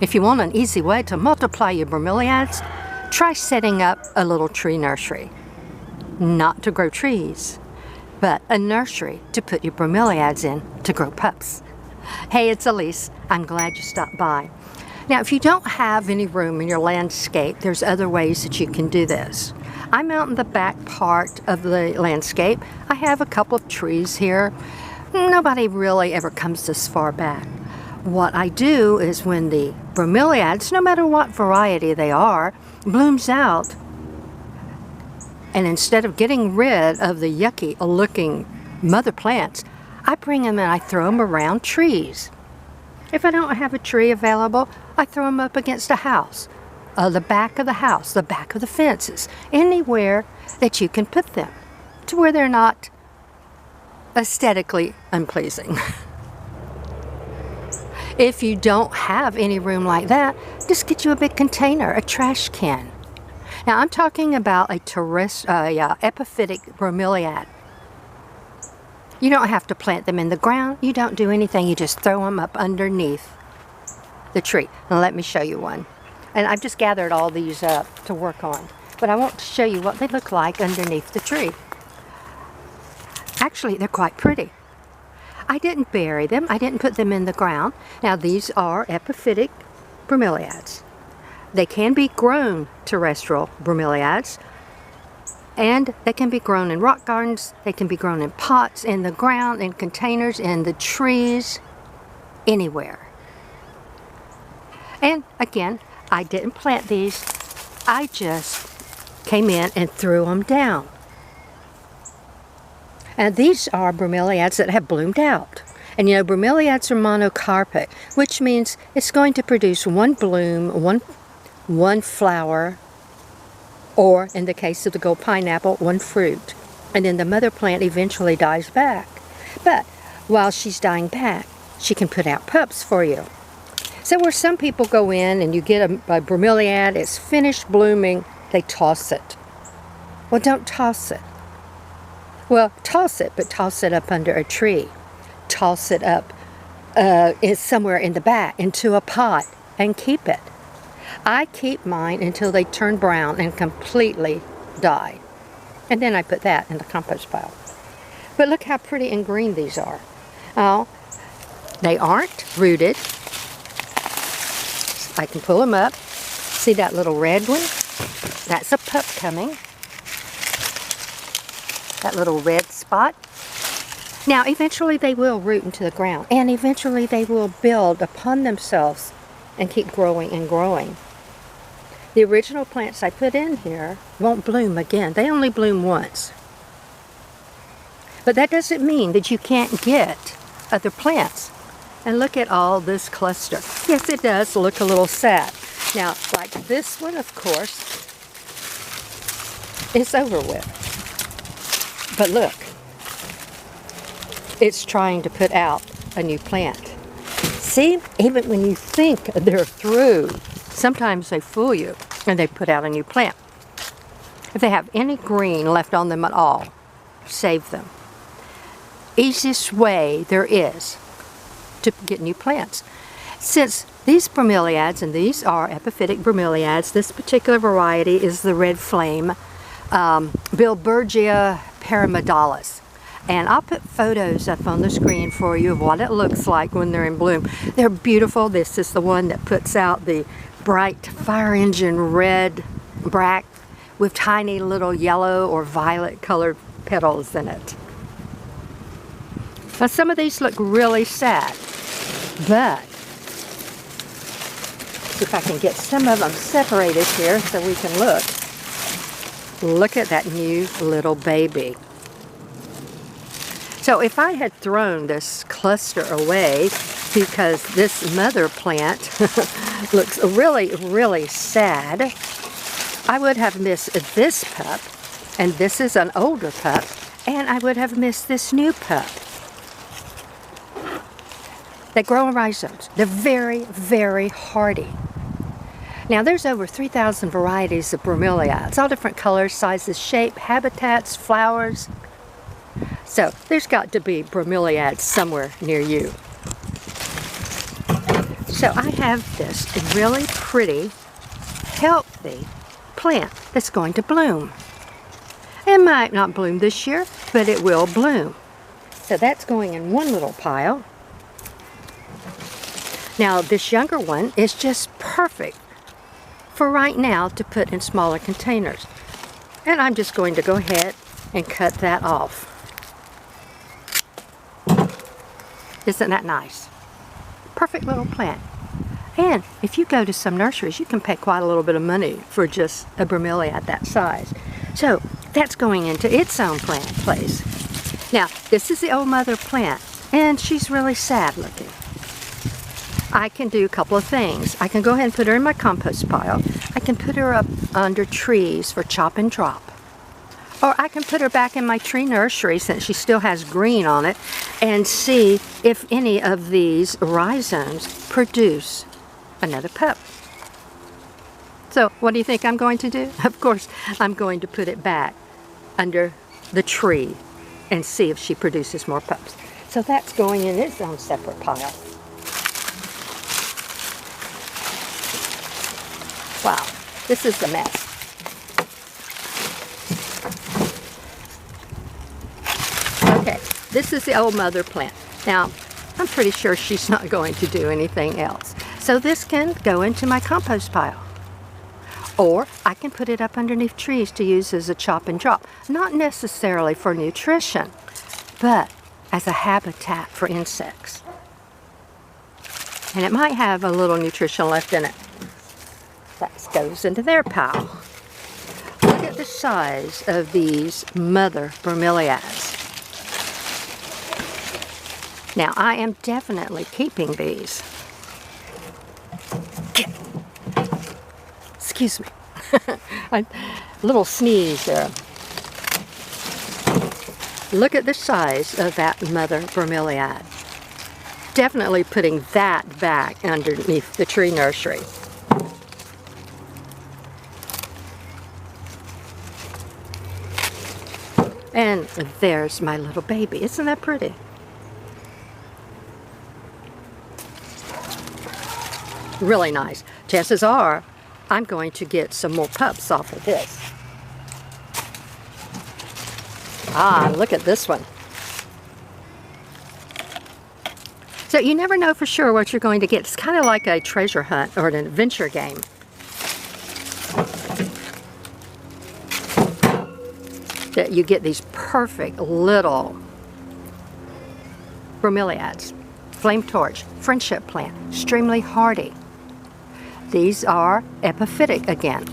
If you want an easy way to multiply your bromeliads, try setting up a little tree nursery. Not to grow trees, but a nursery to put your bromeliads in to grow pups. Hey, it's Elise. I'm glad you stopped by. Now, if you don't have any room in your landscape, there's other ways that you can do this. I'm out in the back part of the landscape. I have a couple of trees here. Nobody really ever comes this far back. What I do is when the bromeliads, no matter what variety they are, blooms out, and instead of getting rid of the yucky looking mother plants, I bring them and I throw them around trees. If I don't have a tree available, I throw them up against a house, the back of the house, the back of the fences, anywhere that you can put them to where they're not aesthetically unpleasing. If you don't have any room like that, just get you a big container, a trash can. Now I'm talking about a epiphytic bromeliad. You don't have to plant them in the ground. You don't do anything. You just throw them up underneath the tree. And let me show you one. And I've just gathered all these up to work on. But I want to show you what they look like underneath the tree. Actually, they're quite pretty. I didn't bury them. I didn't put them in the ground. Now these are epiphytic bromeliads. They can be grown terrestrial bromeliads, and they can be grown in rock gardens. They can be grown in pots, in the ground, in containers, in the trees, anywhere. And again, I didn't plant these. I just came in and threw them down. And these are bromeliads that have bloomed out. And you know, bromeliads are monocarpic, which means it's going to produce one bloom, one flower, or in the case of the gold pineapple, one fruit. And then the mother plant eventually dies back. But while she's dying back, she can put out pups for you. So where some people go in and you get a bromeliad, it's finished blooming, they toss it. Well, don't toss it. Well, toss it, but toss it up under a tree. Toss it up somewhere in the back into a pot and keep it. I keep mine until they turn brown and completely die. And then I put that in the compost pile. But look how pretty and green these are. Oh, they aren't rooted. I can pull them up. See that little red one? That's a pup coming. That little red spot. Now, eventually they will root into the ground, and eventually they will build upon themselves and keep growing and growing. The original plants I put in here won't bloom again. They only bloom once. But that doesn't mean that you can't get other plants. And look at all this cluster. Yes, it does look a little sad. Now, like this one, of course, is over with. But look, it's trying to put out a new plant. See, even when you think they're through, sometimes they fool you and they put out a new plant. If they have any green left on them at all, save them. Easiest way there is to get new plants. Since these bromeliads, and these are epiphytic bromeliads, this particular variety is the red flame, Bilbergia pyramidalis. And I'll put photos up on the screen for you of what it looks like when they're in bloom. They're beautiful. This is the one that puts out the bright fire engine red bract with tiny little yellow or violet colored petals in it. Now some of these look really sad, but if I can get some of them separated here so we can look. Look at that new little baby. So if I had thrown this cluster away because this mother plant looks really, really sad, I would have missed this pup, and this is an older pup, and I would have missed this new pup. They grow in rhizomes. They're very, very hardy. Now there's over 3,000 varieties of bromeliads, all different colors, sizes, shape, habitats, flowers. So there's got to be bromeliads somewhere near you. So I have this really pretty, healthy plant that's going to bloom. It might not bloom this year, but it will bloom. So that's going in one little pile. Now this younger one is just perfect for right now to put in smaller containers. And I'm just going to go ahead and cut that off. Isn't that nice? Perfect little plant. And if you go to some nurseries, you can pay quite a little bit of money for just a bromeliad that size. So that's going into its own plant place. Now, this is the old mother plant, and she's really sad looking. I can do a couple of things. I can go ahead and put her in my compost pile. I can put her up under trees for chop and drop. Or I can put her back in my tree nursery since she still has green on it and see if any of these rhizomes produce another pup. So what do you think I'm going to do? Of course, I'm going to put it back under the tree and see if she produces more pups. So that's going in its own separate pile. Wow, this is a mess. Okay, this is the old mother plant. Now, I'm pretty sure she's not going to do anything else. So this can go into my compost pile. Or I can put it up underneath trees to use as a chop and drop. Not necessarily for nutrition, but as a habitat for insects. And it might have a little nutrition left in it. That goes into their pile. Look at the size of these mother bromeliads. Now, I am definitely keeping these. Excuse me. A little sneeze there. Look at the size of that mother bromeliad. Definitely putting that back underneath the tree nursery. And there's my little baby. Isn't that pretty? Really nice. Chances are I'm going to get some more pups off of this. Ah, look at this one. So you never know for sure what you're going to get. It's kind of like a treasure hunt or an adventure game. That you get these perfect little bromeliads. Flame torch, friendship plant, extremely hardy. These are epiphytic again.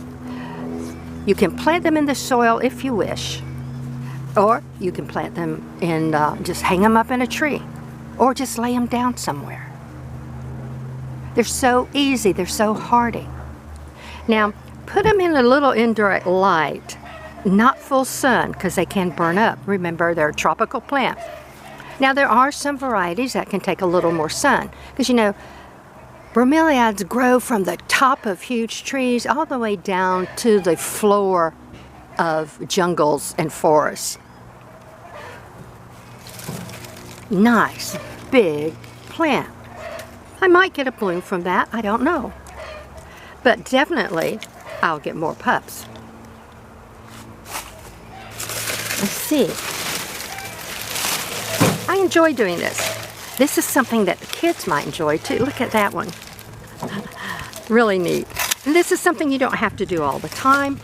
You can plant them in the soil if you wish, or you can plant them in, just hang them up in a tree, or just lay them down somewhere. They're so easy, they're so hardy. Now, put them in a little indirect light, not full sun, because they can burn up. Remember, they're a tropical plant. Now, there are some varieties that can take a little more sun, because you know, bromeliads grow from the top of huge trees all the way down to the floor of jungles and forests. Nice, big plant. I might get a bloom from that, I don't know. But definitely, I'll get more pups. Let's see. I enjoy doing this. This is something that the kids might enjoy too. Look at that one. Really neat. And this is something you don't have to do all the time.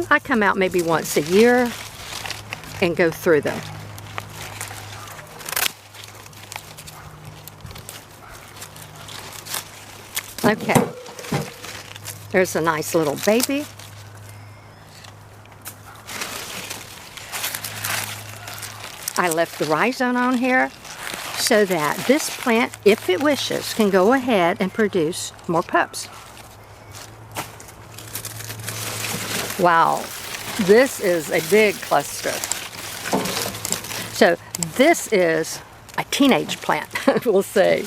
I come out maybe once a year and go through them. Okay. There's a nice little baby. I left the rhizome on here so that this plant, if it wishes, can go ahead and produce more pups. Wow, this is a big cluster. So this is a teenage plant, we'll say.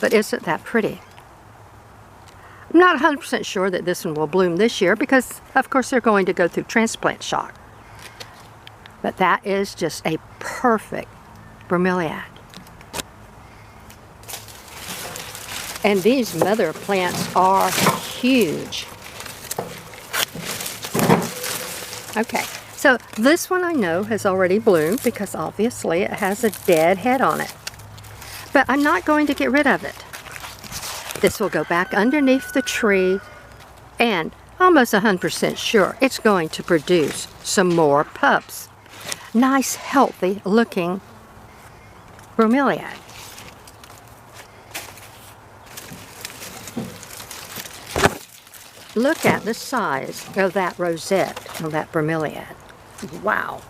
But isn't that pretty? I'm not 100% sure that this one will bloom this year because, of course, they're going to go through transplant shock. But that is just a perfect bromeliad. And these mother plants are huge. Okay, so this one I know has already bloomed because obviously it has a dead head on it. But I'm not going to get rid of it. This will go back underneath the tree, and almost 100% sure it's going to produce some more pups. Nice, healthy looking bromeliad. Look at the size of that rosette of that bromeliad. Wow.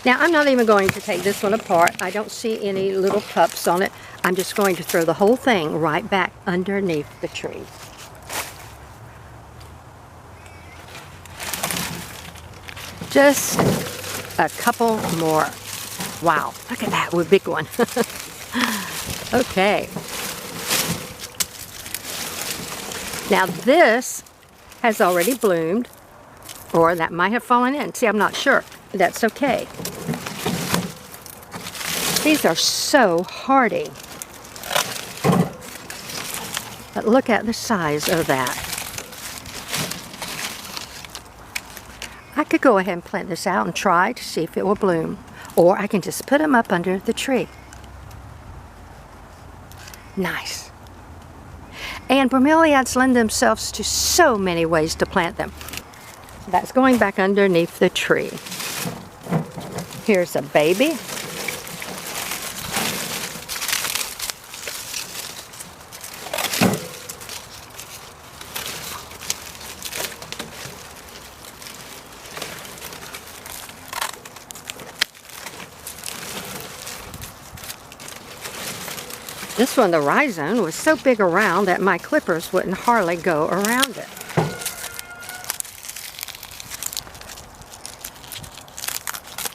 Now I'm not even going to take this one apart. I don't see any little pups on it. I'm just going to throw the whole thing right back underneath the tree. Just a couple more. Wow, look at that, big one. Okay. Now this has already bloomed, or that might have fallen in. See, I'm not sure. That's okay. These are so hardy. But look at the size of that. I could go ahead and plant this out and try to see if it will bloom. Or I can just put them up under the tree. Nice. And bromeliads lend themselves to so many ways to plant them. That's going back underneath the tree. Here's a baby. This one, the rhizome, was so big around that my clippers wouldn't hardly go around it.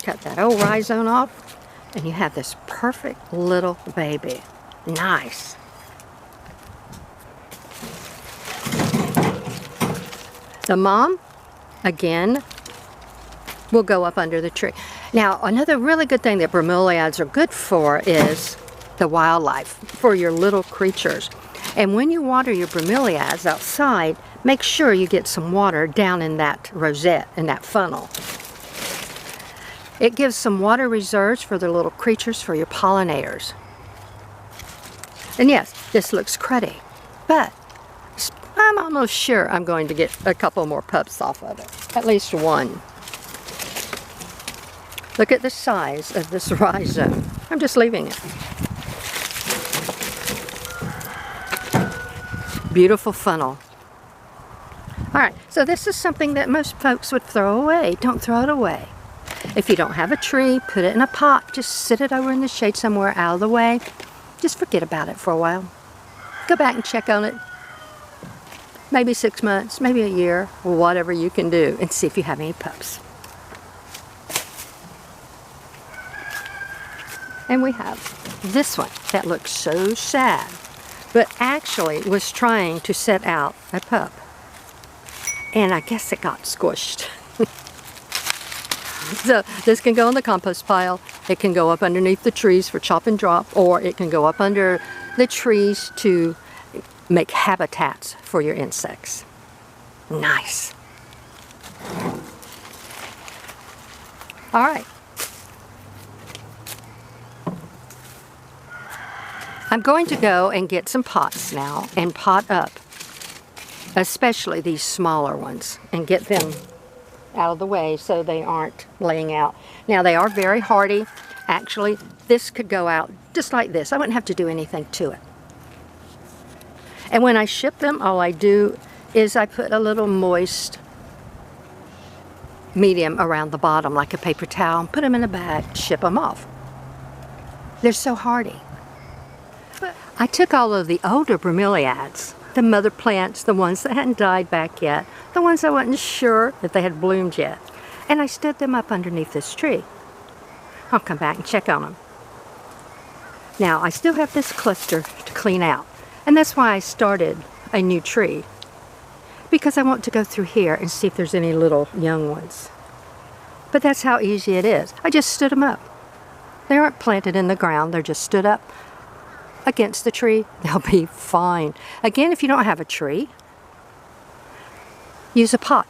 Cut that old rhizome off, and you have this perfect little baby. Nice. The mom, again, will go up under the tree. Now, another really good thing that bromeliads are good for is the wildlife, for your little creatures. And when you water your bromeliads outside, make sure you get some water down in that rosette, in that funnel. It gives some water reserves for the little creatures, for your pollinators. And yes, this looks cruddy, but I'm almost sure I'm going to get a couple more pups off of it. At least one. Look at the size of this rhizome. I'm just leaving it. Beautiful funnel. Alright, so this is something that most folks would throw away. Don't throw it away. If you don't have a tree, put it in a pot. Just sit it over in the shade somewhere out of the way. Just forget about it for a while. Go back and check on it. Maybe 6 months, maybe a year, whatever you can do, and see if you have any pups. And we have this one that looks so sad, but actually was trying to set out a pup. And I guess it got squished. So this can go in the compost pile. It can go up underneath the trees for chop and drop, or it can go up under the trees to make habitats for your insects. Nice. All right. I'm going to go and get some pots now and pot up, especially these smaller ones, and get them out of the way so they aren't laying out. Now they are very hardy. Actually, this could go out just like this. I wouldn't have to do anything to it. And when I ship them, all I do is I put a little moist medium around the bottom, like a paper towel, and put them in a bag, ship them off. They're so hardy. I took all of the older bromeliads, the mother plants, the ones that hadn't died back yet, the ones I wasn't sure if they had bloomed yet, and I stood them up underneath this tree. I'll come back and check on them. Now, I still have this cluster to clean out, and that's why I started a new tree, because I want to go through here and see if there's any little young ones. But that's how easy it is. I just stood them up. They aren't planted in the ground, they're just stood up. against the tree, they'll be fine. Again, if you don't have a tree, use a pot,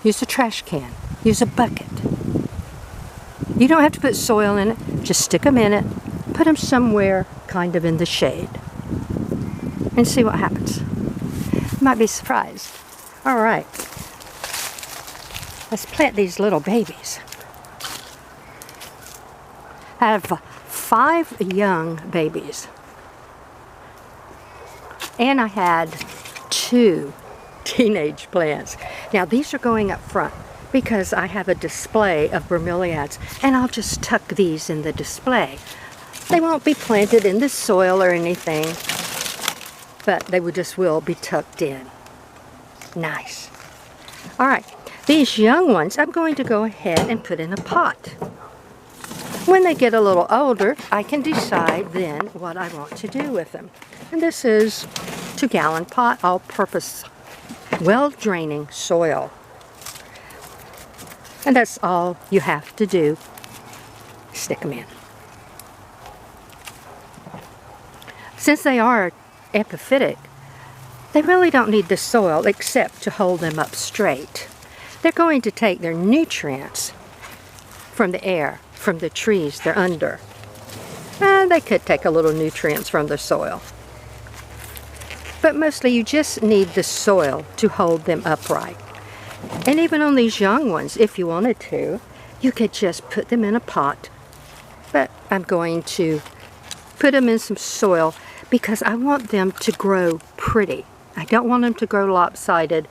use a trash can, use a bucket. You don't have to put soil in it, just stick them in it, put them somewhere kind of in the shade, and see what happens. You might be surprised. All right, let's plant these little babies. I have 5 young babies, and I had 2 teenage plants. Now these are going up front because I have a display of bromeliads, and I'll just tuck these in the display. They won't be planted in the soil or anything, but they will be tucked in. Nice. All right, these young ones I'm going to go ahead and put in a pot. When they get a little older, I can decide then what I want to do with them. And this is 2-gallon pot, all-purpose, well-draining soil. And that's all you have to do. Stick them in. Since they are epiphytic, they really don't need the soil except to hold them up straight. They're going to take their nutrients from the air, from the trees they're under. And they could take a little nutrients from the soil. But mostly you just need the soil to hold them upright. And even on these young ones, if you wanted to, you could just put them in a pot. But I'm going to put them in some soil because I want them to grow pretty. I don't want them to grow lopsided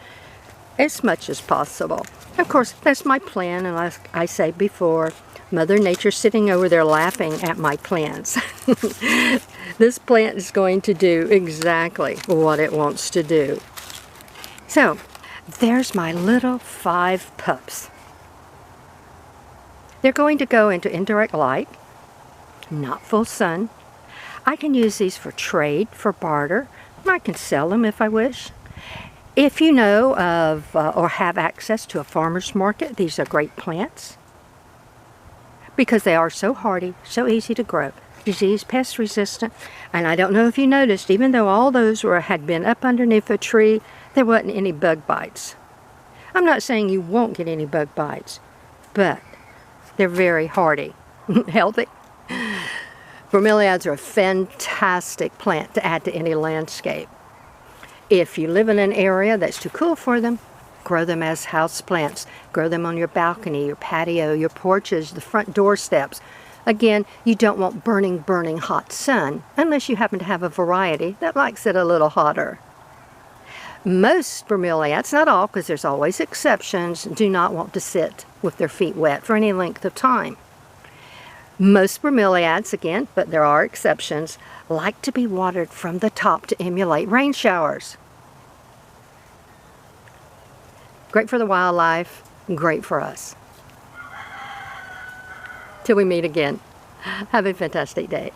as much as possible. Of course, that's my plan, and like I said before, Mother Nature's sitting over there laughing at my plants. This plant is going to do exactly what it wants to do. So, there's my little 5 pups. They're going to go into indirect light, not full sun. I can use these for trade, for barter. I can sell them if I wish. If you know of or have access to a farmer's market, these are great plants because they are so hardy, so easy to grow, disease, pest resistant. And I don't know if you noticed, even though all those had been up underneath a tree, there wasn't any bug bites. I'm not saying you won't get any bug bites, but they're very hardy, healthy. Bromeliads are a fantastic plant to add to any landscape. If you live in an area that's too cool for them, grow them as house plants. Grow them on your balcony, your patio, your porches, the front doorsteps. Again, you don't want burning hot sun unless you happen to have a variety that likes it a little hotter. Most bromeliads, not all because there's always exceptions, do not want to sit with their feet wet for any length of time. Most bromeliads, again, but there are exceptions, like to be watered from the top to emulate rain showers. Great for the wildlife, great for us. Till we meet again, have a fantastic day.